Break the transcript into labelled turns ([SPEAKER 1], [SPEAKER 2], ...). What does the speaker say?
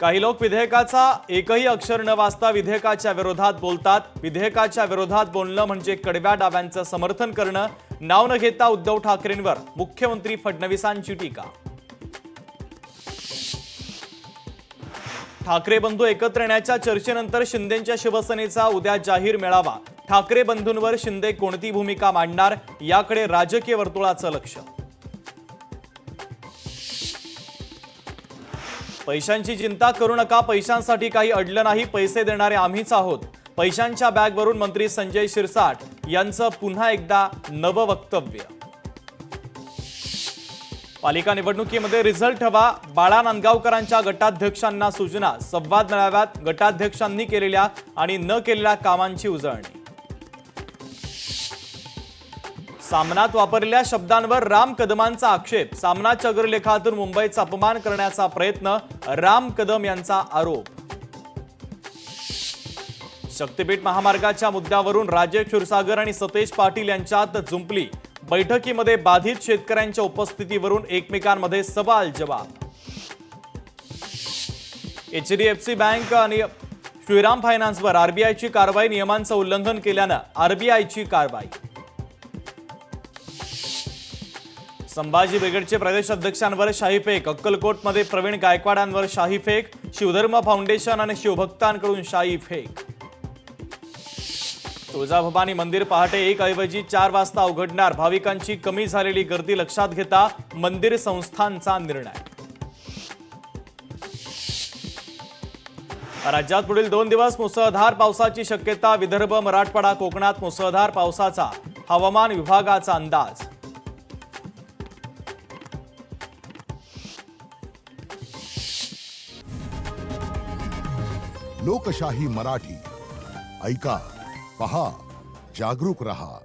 [SPEAKER 1] काही लोक विधेयकाचा एकही अक्षर न वाचता विधेयकाच्या विरोधात बोलतात। विधेयकाच्या विरोधात बोलणं म्हणजे कडव्या डाव्यांचं समर्थन करणं। नाव न घेता उद्धव ठाकरेंवर मुख्यमंत्री फडणवीसांची टीका। ठाकरे बंधू एकत्र येण्याच्या चर्चेनंतर शिंदेंच्या शिवसेनेचा उद्या जाहीर मेळावा। ठाकरे बंधूंवर शिंदे कोणती भूमिका मांडणार याकडे राजकीय वर्तुळाचं लक्ष। पैशांची चिंता करू नका, पैशांसाठी काही अडलं नाही, पैसे देणारे आम्हीच आहोत। पैशांच्या बॅगवरून मंत्री संजय शिरसाट यांचं पुन्हा एकदा नवं वक्तव्य। पालिका निवडणुकीमध्ये रिझल्ट हवा, बाळा नांदगावकरांच्या गटाध्यक्षांना सूचना। संवाद मेळाव्यात गटाध्यक्षांनी केलेल्या आणि न केलेल्या कामांची उजळणी। सामनात वापरलेल्या शब्दांवर राम कदमांचा आक्षेप। सामनाच्या अग्रलेखातून मुंबईचा अपमान करण्याचा प्रयत्न, राम कदम यांचा आरोप। शक्तीपीठ महामार्गाच्या मुद्द्यावरून राजेश क्षीरसागर आणि सतेज पाटील यांच्यात जुंपली। बैठकीमध्ये बाधित शेतकऱ्यांच्या उपस्थितीवरून एकमेकांमध्ये सवाल जवाब। एचडीएफसी बँक आणि श्रीराम फायनान्सवर आरबीआयची कारवाई। नियमांचं उल्लंघन केल्यानं आरबीआयची कारवाई। संभाजी ब्रिगेडचे प्रदेश अध्यक्षांवर शाहीफेक। अक्कलकोटमध्ये प्रवीण गायकवाडांवर शाहीफेक। शिवधर्म फाउंडेशन आणि शिवभक्तांकडून शाहीफेक। तुळजाभवानी मंदिर पहाटे 1 ऐवजी 4 वाजता उघडणार। भाविकांची कमी झालेली गर्दी लक्षात घेता मंदिर संस्थांचा निर्णय। राज्यात पुढील 2 दिवस मुसळधार पावसाची शक्यता। विदर्भ, मराठवाडा, कोकणात मुसळधार पावसाचा हवामान विभागाचा अंदाज।
[SPEAKER 2] लोकशाही मराठी ऐका, पहा, जागरूक रहा।